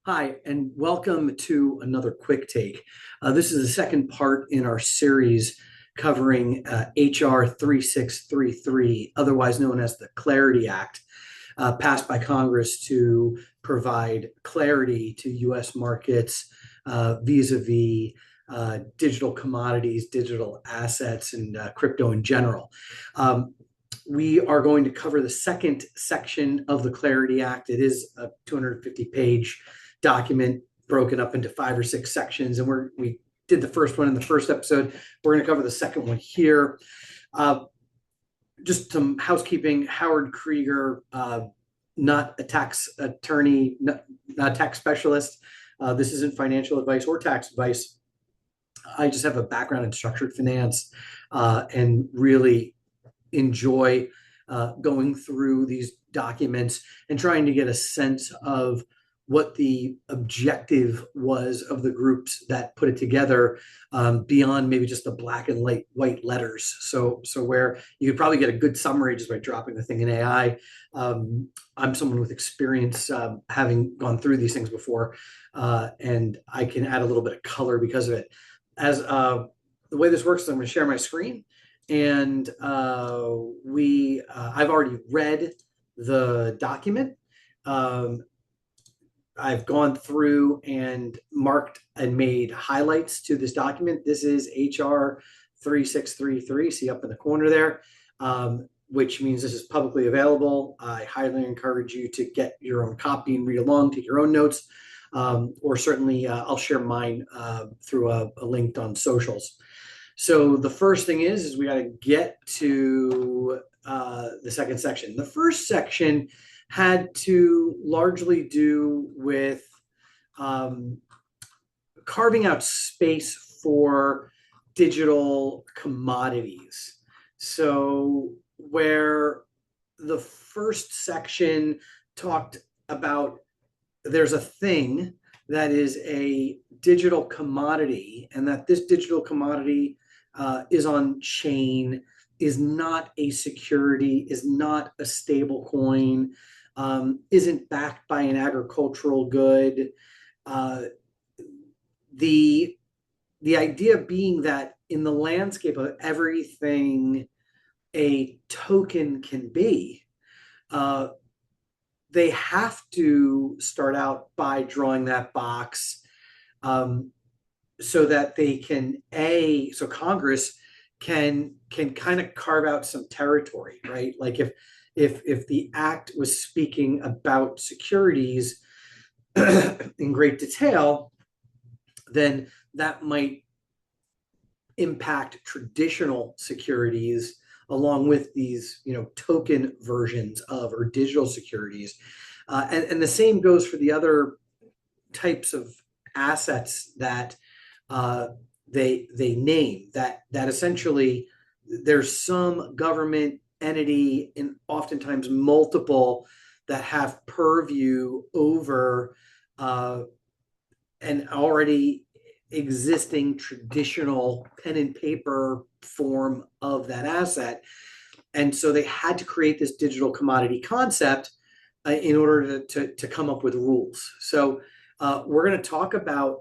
Hi, and welcome to another quick take. This is the second part in our series covering HR 3633, otherwise known as the Clarity Act, passed by Congress to provide clarity to U.S. markets vis-a-vis digital commodities, digital assets, and crypto in general. We are going to cover the second section of the Clarity Act. It is a 250-page document broken up into 5 or 6 sections, and we did the first one in the first episode. We're going to cover the second one here. Just some housekeeping. Howard Krieger, not a tax attorney, not a tax specialist. This isn't financial advice or tax advice. I just have a background in structured finance and really enjoy going through these documents and trying to get a sense of what the objective was of the groups that put it together, beyond maybe just the black and white letters. So where you could probably get a good summary just by dropping the thing in AI. I'm someone with experience, having gone through these things before, and I can add a little bit of color because of it. As the way this works is I'm going to share my screen, and I've already read the document. I've gone through and marked and made highlights to this document. This is HR 3633, see up in the corner there, which means this is publicly available. I highly encourage you to get your own copy and read along, take your own notes, or certainly I'll share mine through a link on socials. So the first thing is we got to get to the second section. The first section had to largely do with carving out space for digital commodities. So where the first section talked about there's a thing that is a digital commodity, and that this digital commodity is on chain, is not a security, is not a stable coin, isn't backed by an agricultural good. The idea being that in the landscape of everything a token can be, they have to start out by drawing that box, so that they can so Congress can kind of carve out some territory, right? Like if the act was speaking about securities in great detail, then that might impact traditional securities along with these, token versions of or digital securities, and the same goes for the other types of assets that they name. That essentially there's some government entity, and oftentimes multiple, that have purview over an already existing traditional pen and paper form of that asset. And so they had to create this digital commodity concept in order to come up with rules. So we're going to talk about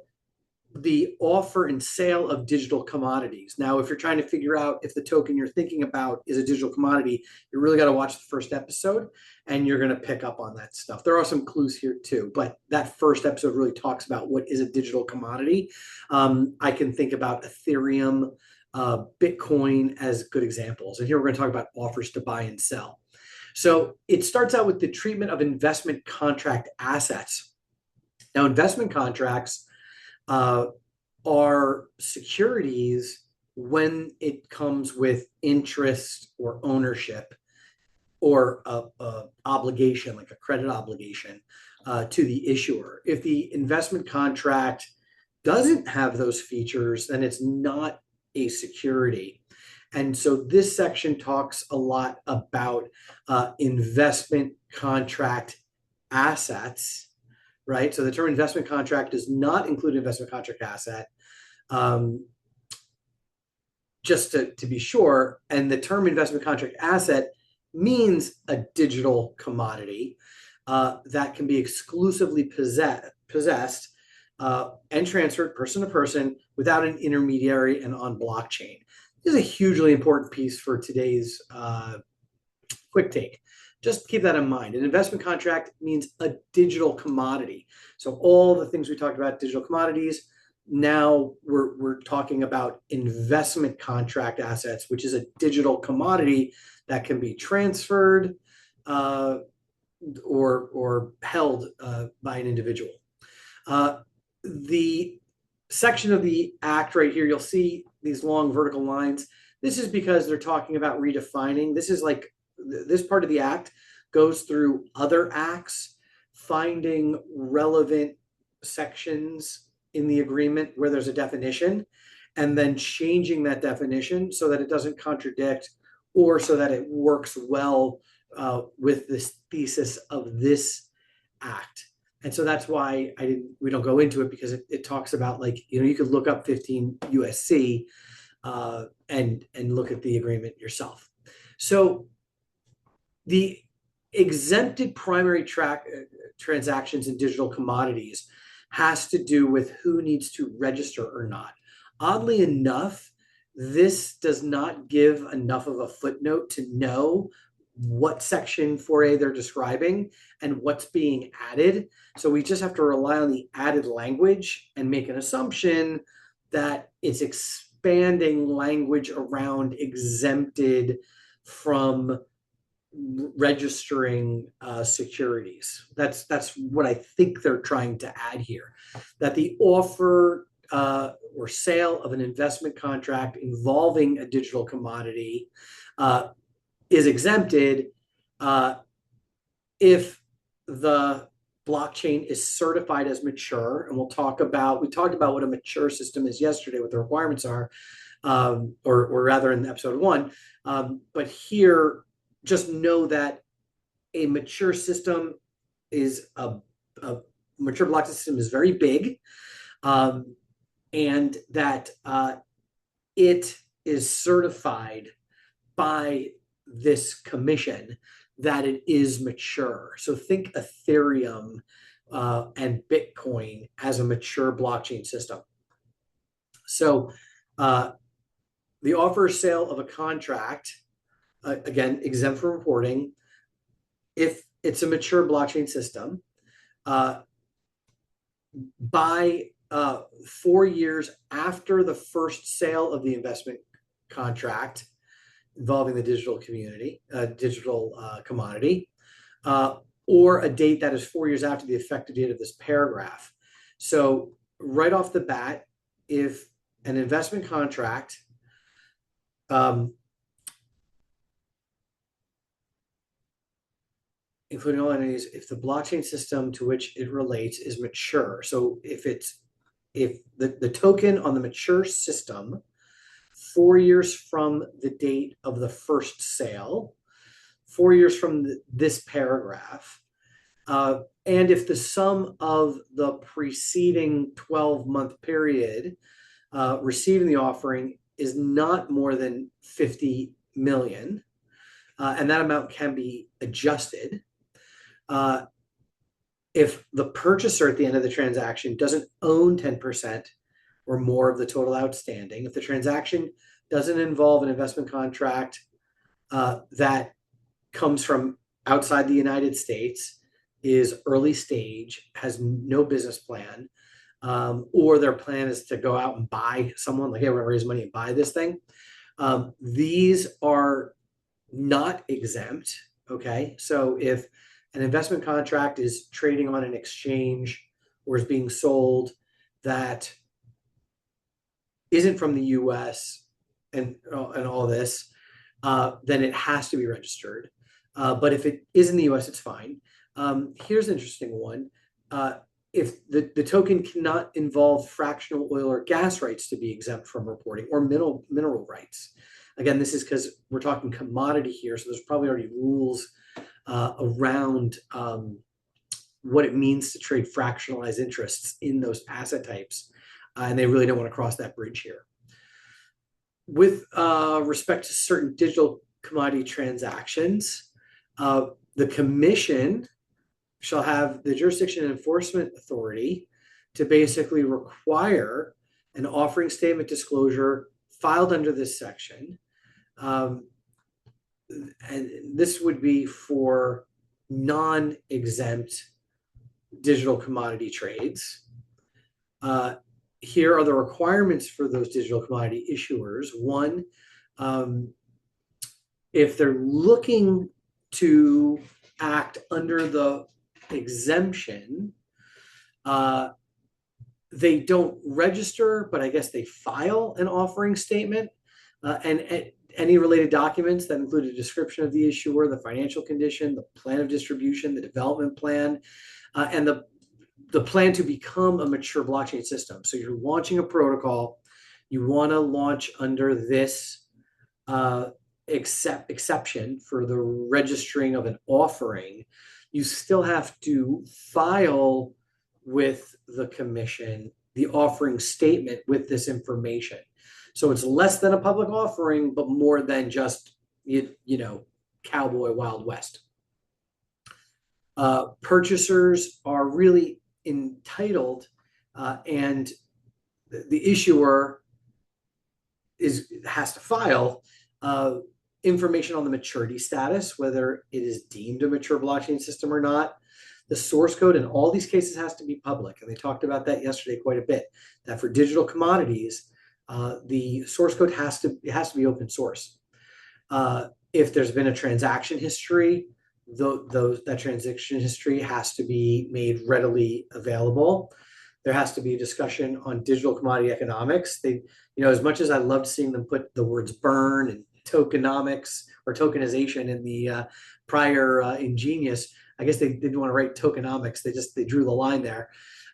the offer and sale of digital commodities. Now, if you're trying to figure out if the token you're thinking about is a digital commodity, you really got to watch the first episode, and you're going to pick up on that stuff. There are some clues here too, but that first episode really talks about what is a digital commodity. I can think about Ethereum, Bitcoin as good examples. And here we're going to talk about offers to buy and sell. So it starts out with the treatment of investment contract assets. Now, investment contracts are securities when it comes with interest or ownership or a obligation, like a credit obligation to the issuer. If the investment contract doesn't have those features, then it's not a security. And so this section talks a lot about investment contract assets, right? So the term investment contract does not include investment contract asset, just to be sure. And the term investment contract asset means a digital commodity. that can be exclusively possessed and transferred person to person without an intermediary and on blockchain. This is a hugely important piece for today's quick take. Just keep that in mind. An investment contract means a digital commodity. So all the things we talked about, digital commodities, now we're talking about investment contract assets, which is a digital commodity that can be transferred or held by an individual. The section of the act right here, you'll see these long vertical lines. This is because they're talking about redefining. This is like this part of the act goes through other acts, finding relevant sections in the agreement where there's a definition, and then changing that definition so that it doesn't contradict or so that it works well with this thesis of this act. And so that's why we don't go into it, because it talks about, like, you could look up 15 USC and look at the agreement yourself. So the exempted primary transactions in digital commodities has to do with who needs to register or not. Oddly enough, this does not give enough of a footnote to know what section 4A they're describing and what's being added. So we just have to rely on the added language and make an assumption that it's expanding language around exempted from registering securities. That's what I think they're trying to add here, that the offer or sale of an investment contract involving a digital commodity is exempted if the blockchain is certified as mature. And we talked about what a mature system is yesterday, what the requirements are, or rather in episode 1. But here, just know that a mature system is a mature blockchain system is very big, and that it is certified by this commission that it is mature. So think Ethereum and Bitcoin as a mature blockchain system. So the offer or sale of a contract, again, exempt from reporting, if it's a mature blockchain system, by 4 years after the first sale of the investment contract involving the digital commodity, or a date that is 4 years after the effective date of this paragraph. So right off the bat, if an investment contract including all entities, if the blockchain system to which it relates is mature. So if the token on the mature system 4 years from the date of the first sale, 4 years from this paragraph, and if the sum of the preceding 12-month period receiving the offering is not more than 50 million, and that amount can be adjusted. If the purchaser at the end of the transaction doesn't own 10% or more of the total outstanding, if the transaction doesn't involve an investment contract that comes from outside the United States, is early stage, has no business plan, or their plan is to go out and buy someone, like, hey, we're gonna raise money and buy this thing, these are not exempt. Okay, so if an investment contract is trading on an exchange or is being sold that isn't from the US and all this, then it has to be registered. But if it is in the US, it's fine. Here's an interesting one. If the token cannot involve fractional oil or gas rights to be exempt from reporting, or mineral rights. Again, this is because we're talking commodity here, so there's probably already rules around what it means to trade fractionalized interests in those asset types, and they really don't want to cross that bridge here. With respect to certain digital commodity transactions, the commission shall have the jurisdiction and enforcement authority to basically require an offering statement disclosure filed under this section. Um, and this would be for non-exempt digital commodity trades. Here are the requirements for those digital commodity issuers. One, if they're looking to act under the exemption, they don't register, but I guess they file an offering statement and any related documents that include a description of the issuer, the financial condition, the plan of distribution, the development plan, and the plan to become a mature blockchain system. So you're launching a protocol, you want to launch under this exception for the registering of an offering, you still have to file with the commission the offering statement with this information. So it's less than a public offering, but more than just, cowboy Wild West. Purchasers are really entitled, and the issuer has to file information on the maturity status, whether it is deemed a mature blockchain system or not. The source code in all these cases has to be public, and they talked about that yesterday quite a bit. That for digital commodities, the source code has to be open source. If there's been a transaction history, that transaction history has to be made readily available. There has to be a discussion on digital commodity economics. As much as I loved seeing them put the words burn and tokenomics or tokenization in the prior Ingenious, I guess they didn't want to write tokenomics. They drew the line there.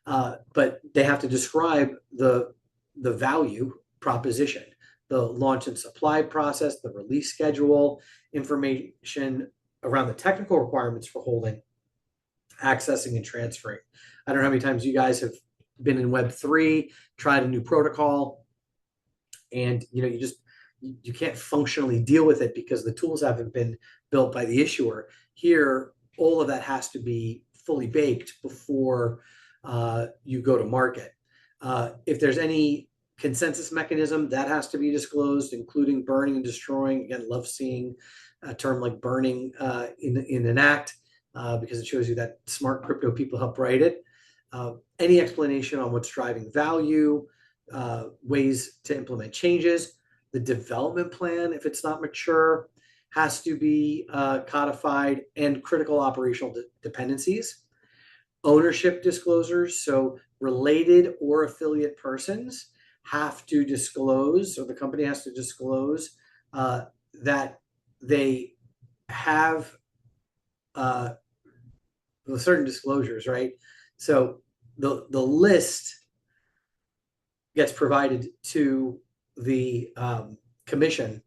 But they have to describe the value proposition, the launch and supply process, the release schedule, information around the technical requirements for holding, accessing, and transferring. I don't know how many times you guys have been in Web3, tried a new protocol, and you can't functionally deal with it because the tools haven't been built by the issuer. Here, all of that has to be fully baked before you go to market. If there's any consensus mechanism, that has to be disclosed, including burning and destroying. Again, love seeing a term like burning in an act because it shows you that smart crypto people helped write it. Any explanation on what's driving value, ways to implement changes. The development plan, if it's not mature, has to be codified, and critical operational dependencies. Ownership disclosures, so related or affiliate persons have to disclose, or the company has to disclose that they have certain disclosures, right? So the list gets provided to the commission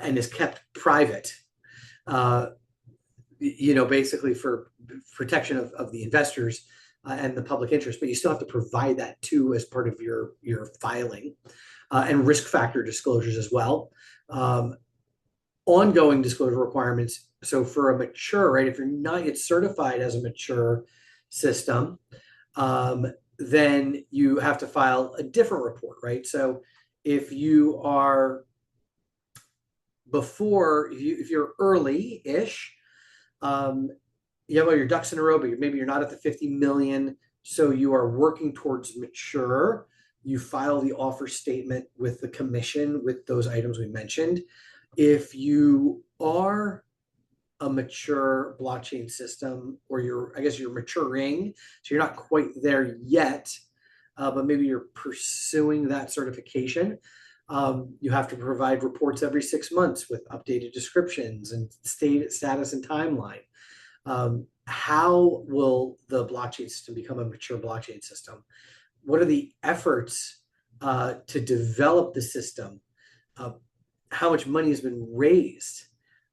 and is kept private, basically for protection of the investors and the public interest, but you still have to provide that too as part of your filing, and risk factor disclosures as well. Ongoing disclosure requirements. So for a mature, right, if you're not yet certified as a mature system, then you have to file a different report, right? So if you are if you're early-ish, you have all your ducks in a row, but maybe you're not at the 50 million, so you are working towards mature. You file the offer statement with the commission with those items we mentioned. If you are a mature blockchain system, or you're maturing, so you're not quite there yet, but maybe you're pursuing that certification, you have to provide reports every 6 months with updated descriptions and status and timeline. How will the blockchain system become a mature blockchain system? What are the efforts to develop the system? How much money has been raised,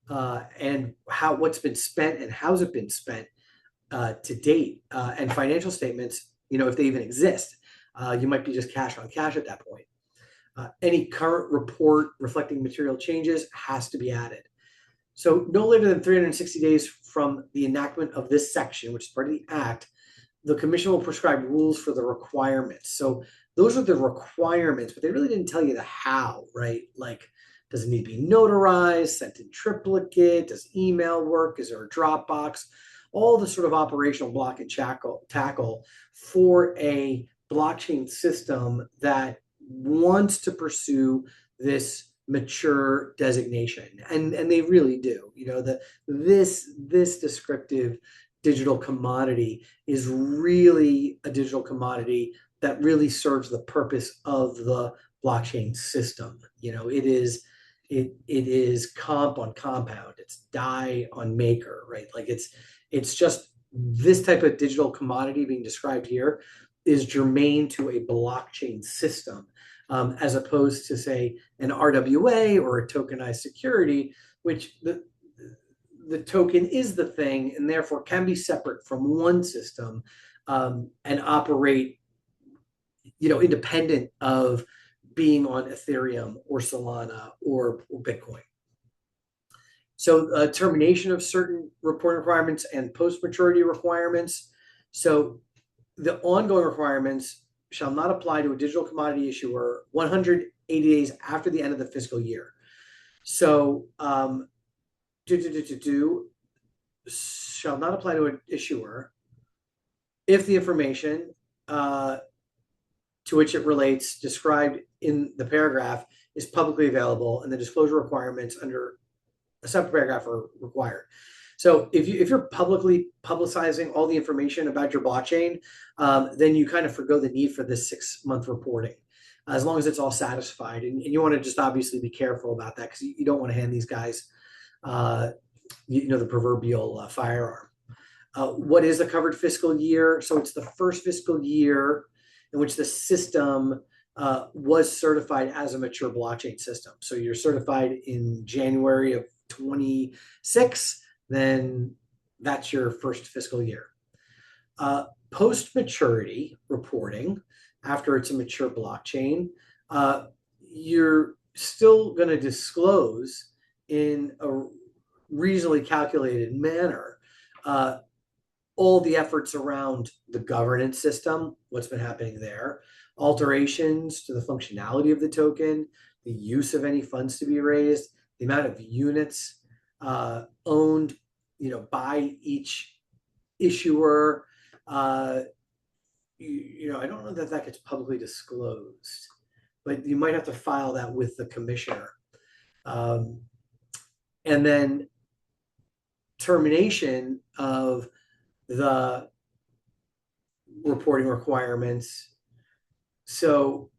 and what's been spent and how's it been spent to date, and financial statements, if they even exist. You might be just cash on cash at that point. Any current report reflecting material changes has to be added. So no later than 360 days from the enactment of this section, which is part of the act, the commission will prescribe rules for the requirements. So those are the requirements, but they really didn't tell you the how, right? Like, does it need to be notarized, sent in triplicate? Does email work? Is there a Dropbox? All the sort of operational block and tackle for a blockchain system that wants to pursue this mature designation, and they really do. This descriptive digital commodity is really a digital commodity that really serves the purpose of the blockchain system. It is comp on compound, it's die on maker, right? Like it's just this type of digital commodity being described here is germane to a blockchain system, as opposed to, say, an RWA or a tokenized security, which the token is the thing and therefore can be separate from one system, and operate, independent of being on Ethereum or Solana or Bitcoin. So termination of certain reporting requirements and post-maturity requirements. So the ongoing requirements shall not apply to a digital commodity issuer 180 days after the end of the fiscal year. So shall not apply to an issuer if the information to which it relates described in the paragraph is publicly available and the disclosure requirements under a separate paragraph are required. So if you're publicly publicizing all the information about your blockchain, then you kind of forgo the need for this 6-month reporting, as long as it's all satisfied. And you want to just obviously be careful about that, because you don't want to hand these guys, the proverbial firearm. What is a covered fiscal year? So it's the first fiscal year in which the system was certified as a mature blockchain system. So you're certified in January of 26, then that's your first fiscal year. Post-maturity reporting, after it's a mature blockchain, you're still going to disclose in a reasonably calculated manner all the efforts around the governance system, what's been happening there, alterations to the functionality of the token, the use of any funds to be raised, the amount of units owned, by each issuer. I don't know that gets publicly disclosed, but you might have to file that with the commissioner. And then termination of the reporting requirements. So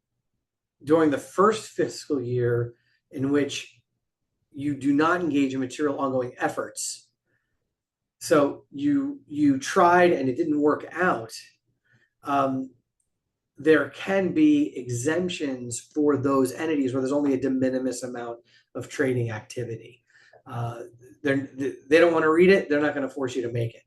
during the first fiscal year in which you do not engage in material ongoing efforts, so you tried and it didn't work out, there can be exemptions for those entities where there's only a de minimis amount of trading activity. They don't want to read it, they're not going to force you to make it.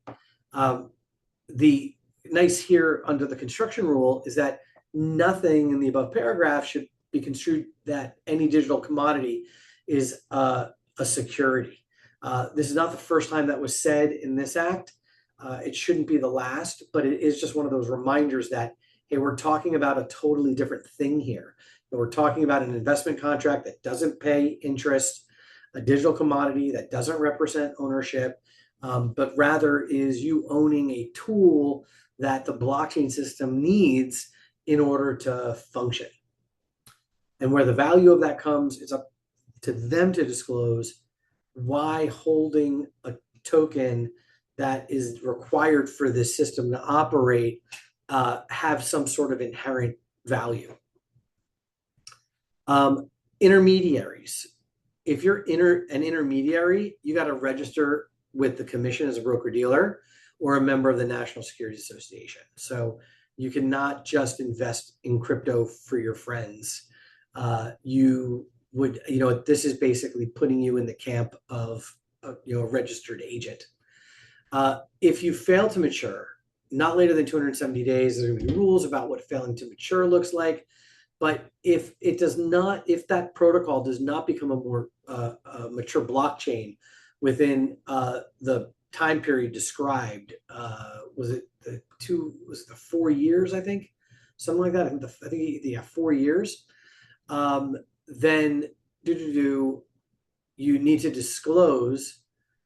The nice here under the construction rule is that nothing in the above paragraph should be construed that any digital commodity is a security. This is not the first time that was said in this act. It shouldn't be the last, but it is just one of those reminders that, hey, we're talking about a totally different thing here. And we're talking about an investment contract that doesn't pay interest, a digital commodity that doesn't represent ownership, but rather is you owning a tool that the blockchain system needs in order to function. And where the value of that comes, it's up to them to disclose why holding a token that is required for this system to operate have some sort of inherent value. Intermediaries. If you're an intermediary, you got to register with the commission as a broker-dealer or a member of the National Securities Association. So you cannot just invest in crypto for your friends. You would, this is basically putting you in the camp of, a registered agent. If you fail to mature, not later than 270 days, there's going to be rules about what failing to mature looks like. But if that protocol does not become a more mature blockchain within the time period described, was it the 4 years, I think, something like that. I think yeah, 4 years. Then you need to disclose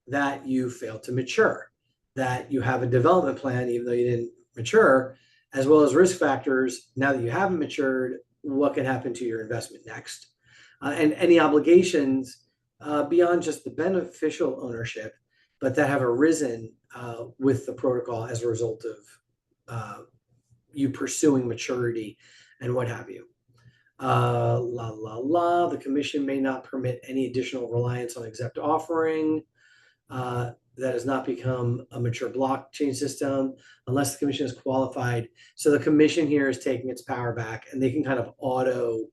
that you failed to mature, that you have a development plan, even though you didn't mature, as well as risk factors. Now that you haven't matured, what can happen to your investment next? And any obligations beyond just the beneficial ownership, but that have arisen with the protocol as a result of you pursuing maturity and what have you. The commission may not permit any additional reliance on exempt offering that has not become a mature blockchain system unless the commission is qualified. So the commission here is taking its power back, and they can kind of auto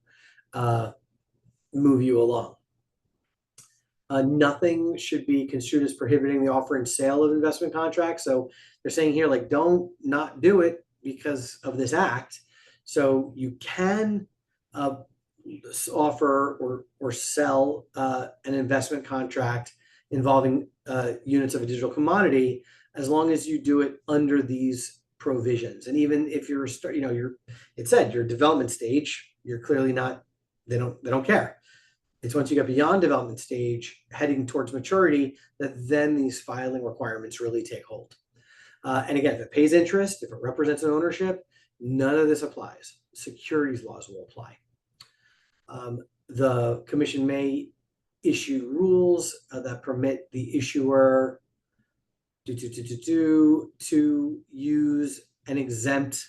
move you along. Nothing should be construed as prohibiting the offer and sale of investment contracts. So they're saying here, like, don't not do it because of this act. So you can offer or sell an investment contract involving units of a digital commodity, as long as you do it under these provisions. And even if you're it said your development stage, you're clearly not. They don't care. It's once you get beyond development stage, heading towards maturity, that then these filing requirements really take hold. And again, if it pays interest, if it represents an ownership, none of this applies. Securities laws will apply. The commission may issue rules that permit the issuer to use an exempt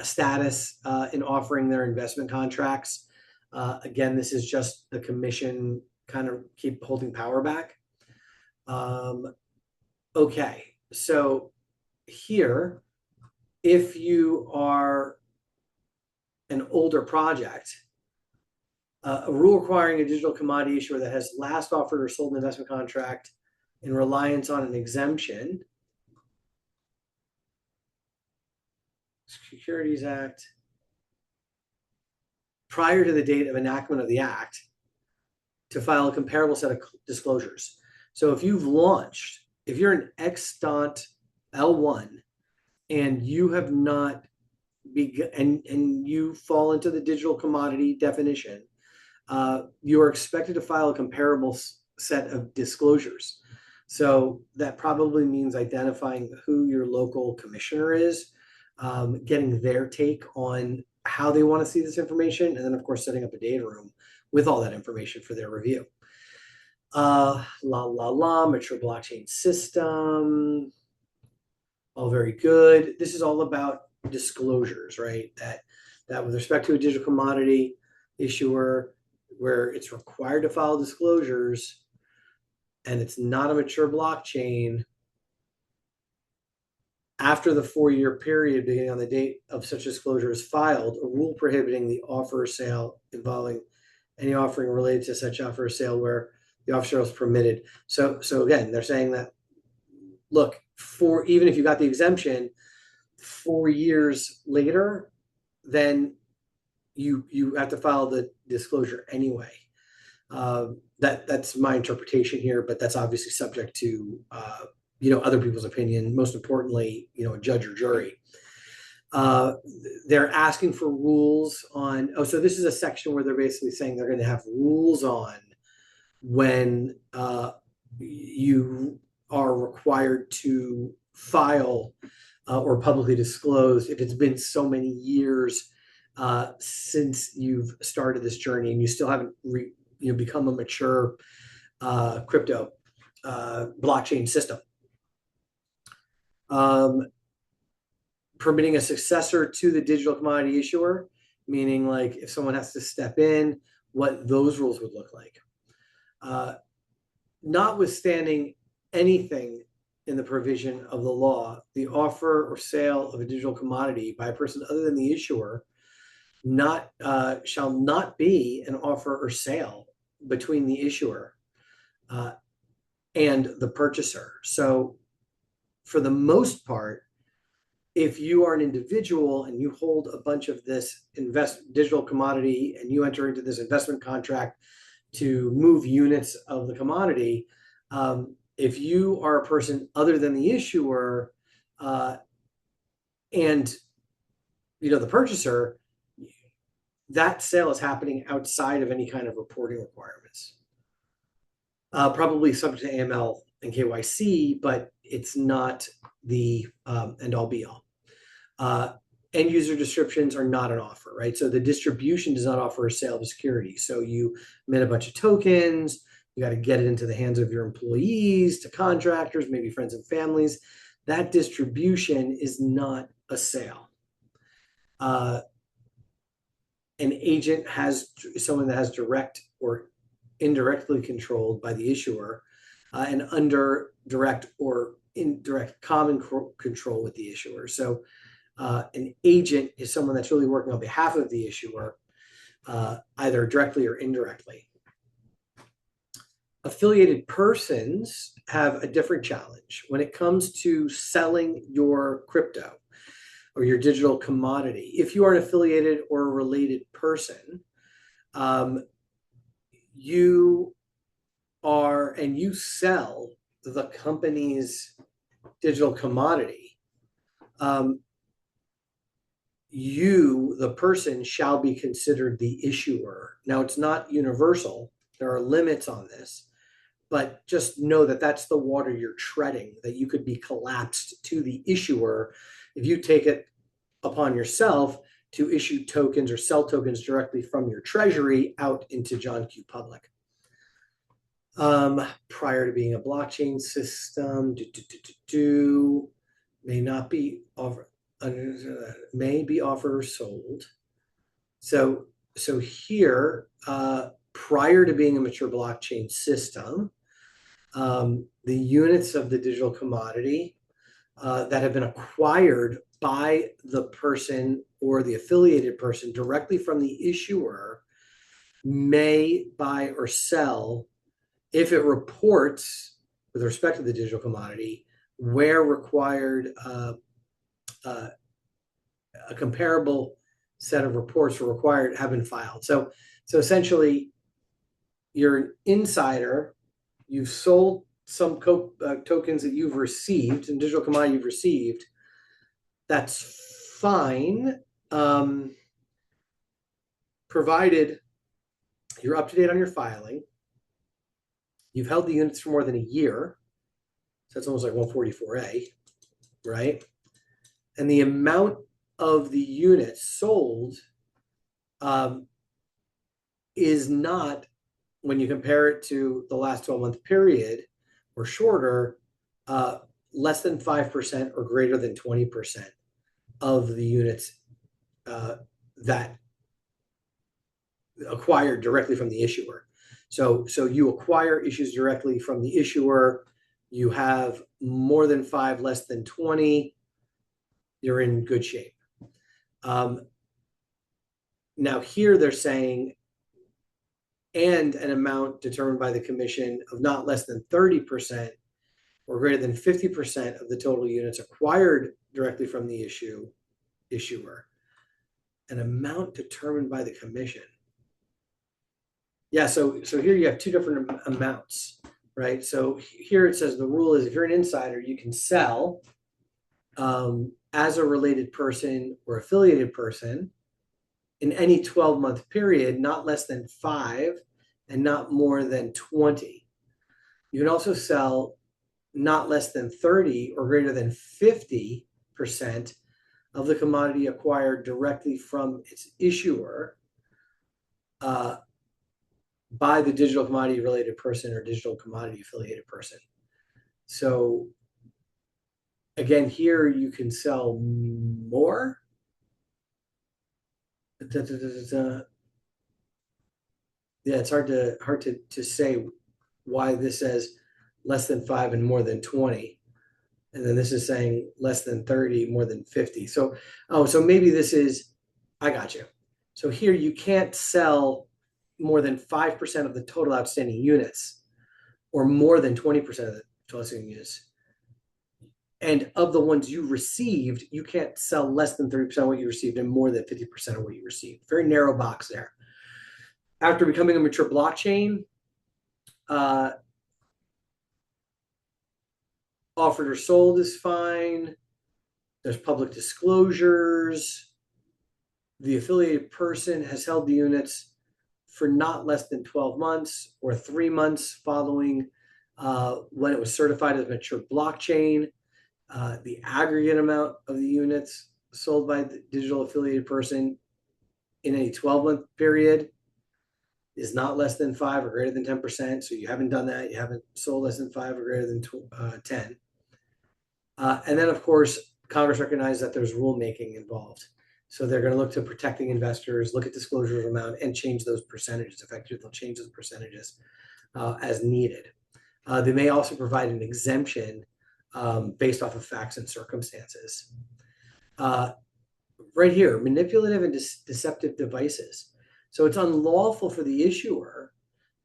status in offering their investment contracts. Again, this is just the commission kind of keep holding power back. Okay, so here, if you are an older project, a rule requiring a digital commodity issuer that has last offered or sold an investment contract in reliance on an exemption, Securities Act, prior to the date of enactment of the act, to file a comparable set of disclosures. So if you're an extant L1 and you have not begun, and you fall into the digital commodity definition, you are expected to file a comparable set of disclosures. So that probably means identifying who your local commissioner is, getting their take on how they want to see this information, and then of course setting up a data room with all that information for their review. Mature blockchain system, all very good. This is all about disclosures, right? That with respect to a digital commodity issuer, where it's required to file disclosures and it's not a mature blockchain, after the 4-year period beginning on the date of such disclosure is filed, a rule prohibiting the offer or sale involving any offering related to such offer or sale where the offer is permitted. So again, they're saying that, look, even if you got the exemption 4 years later, then you have to file the disclosure anyway. That's my interpretation here, but that's obviously subject to other people's opinion. Most importantly, a judge or jury. They're asking for rules on. So this is a section where they're basically saying they're going to have rules on when you are required to file or publicly disclose if it's been so many years since you've started this journey and you still haven't become a mature crypto blockchain system. Permitting a successor to the digital commodity issuer, meaning like if someone has to step in, what those rules would look like. Notwithstanding anything in the provision of the law, the offer or sale of a digital commodity by a person other than the issuer shall not be an offer or sale between the issuer and the purchaser. So for the most part, if you are an individual and you hold a bunch of this digital commodity and you enter into this investment contract to move units of the commodity, If you are a person other than the issuer, and the purchaser, that sale is happening outside of any kind of reporting requirements. Probably subject to AML and KYC, but it's not the end all be all. End user descriptions are not an offer, right? So the distribution does not offer a sale of a security. So you mint a bunch of tokens, you got to get it into the hands of your employees, to contractors, maybe friends and families. That distribution is not a sale. An agent has someone that has direct or indirectly controlled by the issuer, and under direct or indirect common control with the issuer. So an agent is someone that's really working on behalf of the issuer, either directly or indirectly. Affiliated persons have a different challenge when it comes to selling your crypto or your digital commodity. If you are an affiliated or a related person, you are, and you sell the company's digital commodity, you, the person, shall be considered the issuer. Now, it's not universal. There are limits on this, but just know that that's the water you're treading, that you could be collapsed to the issuer if you take it upon yourself to issue tokens or sell tokens directly from your treasury out into John Q. Public. Prior to being a blockchain system, may not be offered, may be offered or sold. So here, prior to being a mature blockchain system, the units of the digital commodity that have been acquired by the person or the affiliated person directly from the issuer may buy or sell if it reports with respect to the digital commodity where required a comparable set of reports are required have been filed. So essentially, you're an insider. You've sold some tokens that you've received, and digital commodity you've received. That's fine, provided you're up to date on your filing. You've held the units for more than a year. So that's almost like 144A, right? And the amount of the units sold is not, when you compare it to the last 12-month period or shorter, less than 5% or greater than 20% of the units that acquired directly from the issuer. So you acquire issues directly from the issuer. You have more than 5, less than 20. You're in good shape. Now here they're saying, and an amount determined by the commission of not less than 30% or greater than 50% of the total units acquired directly from the issuer. An amount determined by the commission. Yeah, so here you have two different amounts, right? So here it says the rule is if you're an insider, you can sell as a related person or affiliated person in any 12-month period, not less than 5 and not more than 20. You can also sell not less than 30 or greater than 50% of the commodity acquired directly from its issuer by the digital commodity related person or digital commodity affiliated person. So again, here you can sell more. Yeah, it's hard to say why this says less than 5 and more than 20. And then this is saying less than 30, more than 50. So maybe this is, I got you. So here you can't sell more than 5% of the total outstanding units or more than 20% of the total outstanding units. And of the ones you received, you can't sell less than 30% of what you received and more than 50% of what you received. Very narrow box there. After becoming a mature blockchain, offered or sold is fine. There's public disclosures. The affiliated person has held the units for not less than 12 months or 3 months following when it was certified as a mature blockchain. The aggregate amount of the units sold by the digital affiliated person in a 12-month period is not less than 5 or greater than 10%. So you haven't done that. You haven't sold less than 5 or greater than 10. And then, of course, Congress recognized that there's rulemaking involved. So they're going to look to protecting investors, look at disclosure amount, and change those percentages. Effectively, they'll change those percentages as needed. They may also provide an exemption based off of facts and circumstances. Right here, manipulative and deceptive devices. So it's unlawful for the issuer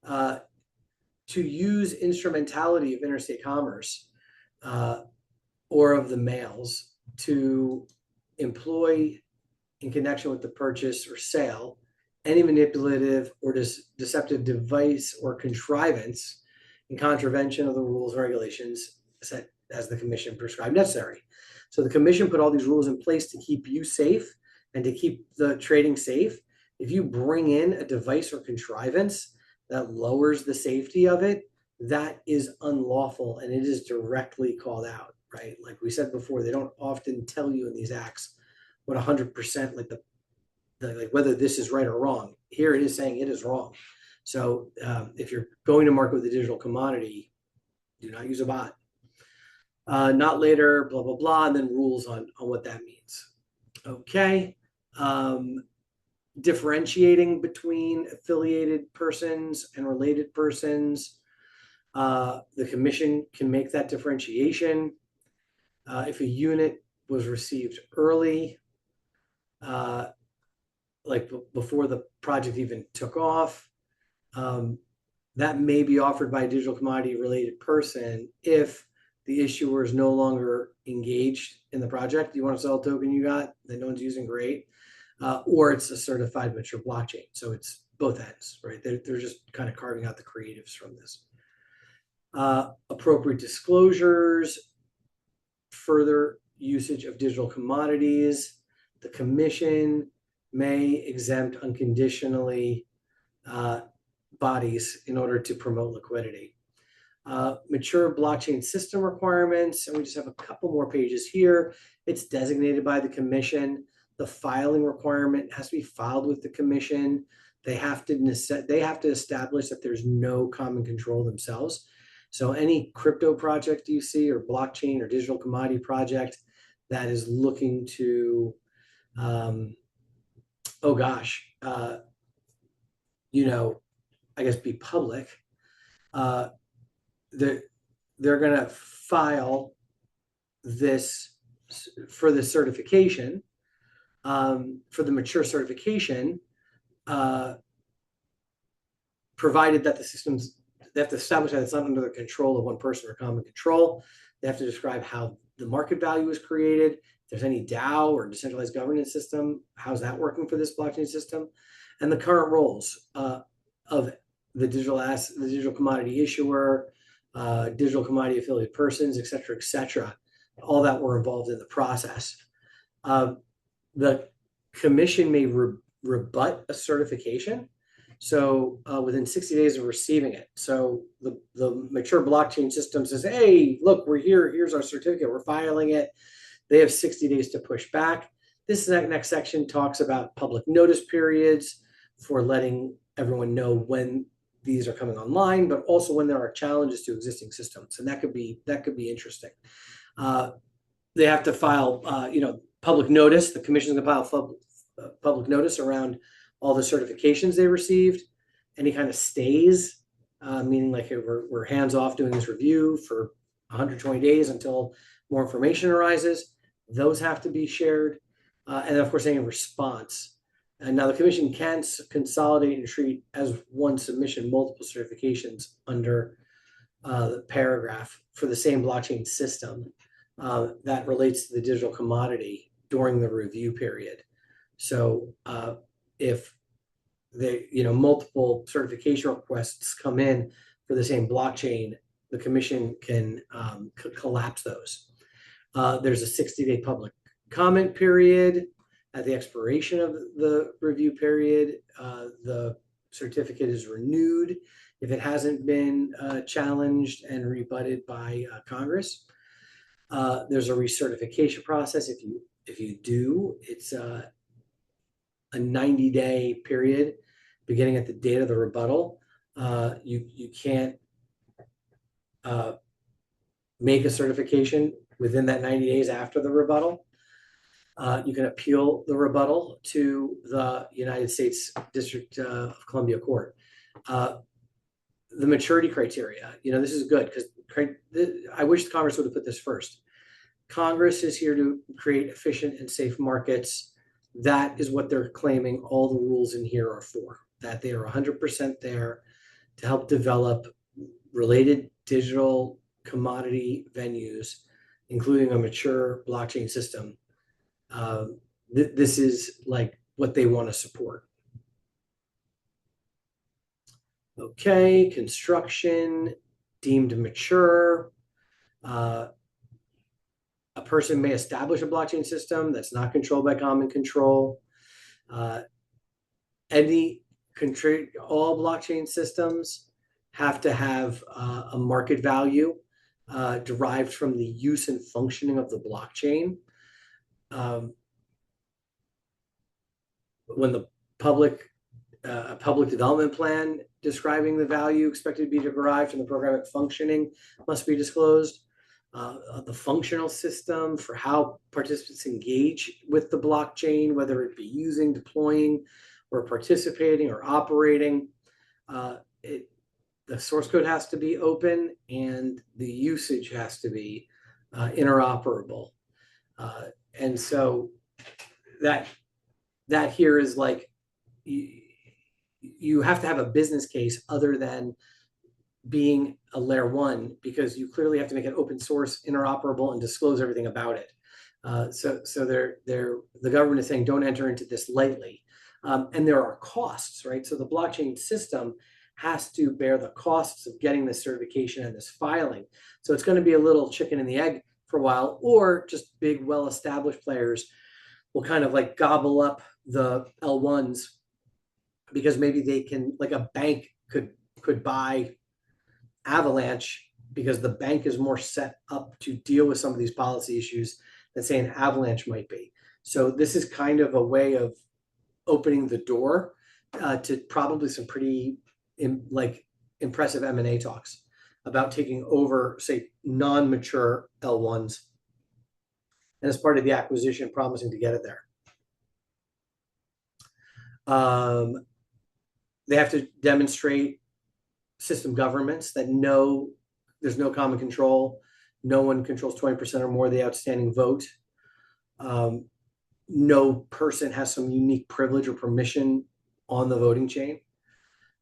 to use instrumentality of interstate commerce or of the mails to employ, in connection with the purchase or sale, any manipulative or deceptive device or contrivance in contravention of the rules and regulations set as the commission prescribed necessary. So the commission put all these rules in place to keep you safe and to keep the trading safe. If you bring in a device or contrivance that lowers the safety of it, that is unlawful, and it is directly called out, right? Like we said before, they don't often tell you in these acts what 100% like like whether this is right or wrong. Here it is saying it is wrong. So if you're going to market with a digital commodity, do not use a bot. Not later, blah, blah, blah, and then rules on what that means. Okay. Differentiating between affiliated persons and related persons. The commission can make that differentiation. If a unit was received early, like before the project even took off, that may be offered by a digital commodity related person if the issuer is no longer engaged in the project. You want to sell a token you got that no one's using, great. Or it's a certified mature blockchain. So it's both ends, right? They're just kind of carving out the creatives from this. Appropriate disclosures, further usage of digital commodities. The commission may exempt unconditionally bodies in order to promote liquidity. Mature blockchain system requirements, and we just have a couple more pages here. It's designated by the commission. The filing requirement has to be filed with the commission. They have to establish that there's no common control themselves. So any crypto project you see, or blockchain or digital commodity project that is looking to, I guess be public, they're going to file this for the certification, for the mature certification, provided that the systems, they have to establish that it's not under the control of one person or common control. They have to describe how the market value is created. If there's any DAO or decentralized governance system, how's that working for this blockchain system? And the current roles of the digital commodity issuer, digital commodity affiliate persons, et cetera, all that were involved in the process. The commission may rebut a certification. So within 60 days of receiving it. So the mature blockchain system says, hey, look, we're here. Here's our certificate. We're filing it. They have 60 days to push back. This next section talks about public notice periods for letting everyone know when these are coming online, but also when there are challenges to existing systems. And that could be interesting. They have to file, public notice. The commission is going to file public notice around all the certifications they received, any kind of stays, meaning like we're hands off doing this review for 120 days until more information arises. Those have to be shared. And of course, any response. And now the commission can consolidate and treat as one submission multiple certifications under the paragraph for the same blockchain system that relates to the digital commodity during the review period. So if multiple certification requests come in for the same blockchain the commission can collapse those. There's a 60-day public comment period. At the expiration of the review period, the certificate is renewed if it hasn't been challenged and rebutted by Congress. There's a recertification process. If you do, it's a 90-day period beginning at the date of the rebuttal. You can't make a certification within that 90 days after the rebuttal. You can appeal the rebuttal to the United States District of Columbia Court. The maturity criteria, this is good because I wish Congress would have put this first. Congress is here to create efficient and safe markets. That is what they're claiming all the rules in here are for, that they are 100% there to help develop related digital commodity venues, including a mature blockchain system. This is like what they want to support. Okay, construction deemed mature. A person may establish a blockchain system that's not controlled by common control. All blockchain systems have to have a market value derived from the use and functioning of the blockchain. When the public development plan describing the value expected to be derived from the programmatic functioning must be disclosed. The functional system for how participants engage with the blockchain, whether it be using, deploying, or participating or operating. The source code has to be open and the usage has to be interoperable. And so that here is like, you have to have a business case other than being a layer one, because you clearly have to make it open source, interoperable, and disclose everything about it. So the government is saying, don't enter into this lightly. And there are costs, right? So the blockchain system has to bear the costs of getting this certification and this filing. So it's going to be a little chicken and the egg for a while, or just big, well-established players will kind of like gobble up the L1s because maybe they can, like a bank could buy Avalanche because the bank is more set up to deal with some of these policy issues than say an Avalanche might be. So this is kind of a way of opening the door to probably some pretty impressive M&A talks about taking over, say, non-mature L1s, and as part of the acquisition, promising to get it there. They have to demonstrate system governance that there's no common control. No one controls 20% or more of the outstanding vote. No person has some unique privilege or permission on the voting chain.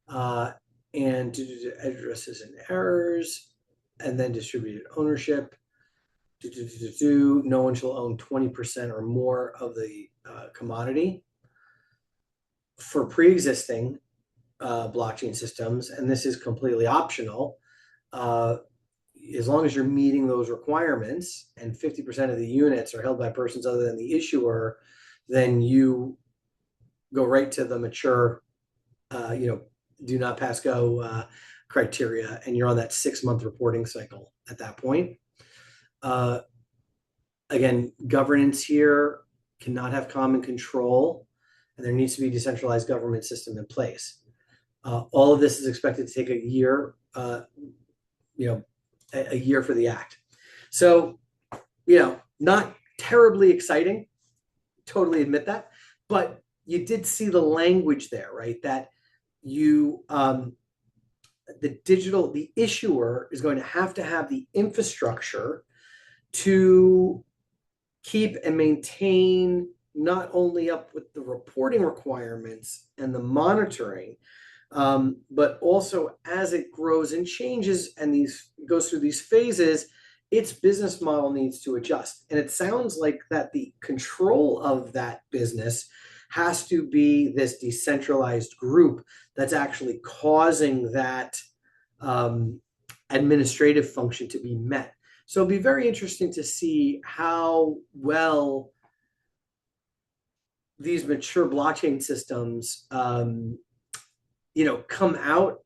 And addresses and errors, and then distributed ownership. No one shall own 20% or more of the commodity. For pre-existing blockchain systems, and this is completely optional, as long as you're meeting those requirements and 50% of the units are held by persons other than the issuer, then you go right to the mature, do not pass go criteria, and you're on that 6-month reporting cycle at that point. Again, governance here cannot have common control, and there needs to be a decentralized government system in place. All of this is expected to take a year, a year for the act. So, not terribly exciting, totally admit that, but you did see the language there, right? That the issuer is going to have the infrastructure to keep and maintain not only up with the reporting requirements and the monitoring, but also as it grows and changes and goes through these phases, its business model needs to adjust. And it sounds like that the control of that business has to be this decentralized group that's actually causing that administrative function to be met. So it'll be very interesting to see how well these mature blockchain systems, come out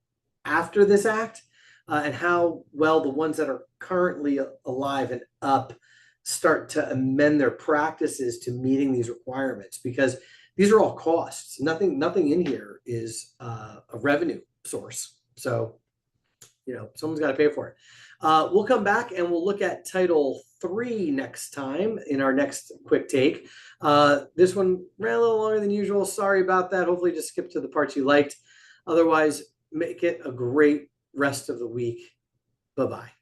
after this act, and how well the ones that are currently alive and up start to amend their practices to meeting these requirements, because these are all costs. Nothing in here is a revenue source. So, someone's got to pay for it. We'll come back and we'll look at Title 3 next time in our next quick take. This one ran a little longer than usual. Sorry about that. Hopefully just skip to the parts you liked. Otherwise, make it a great rest of the week. Bye-bye.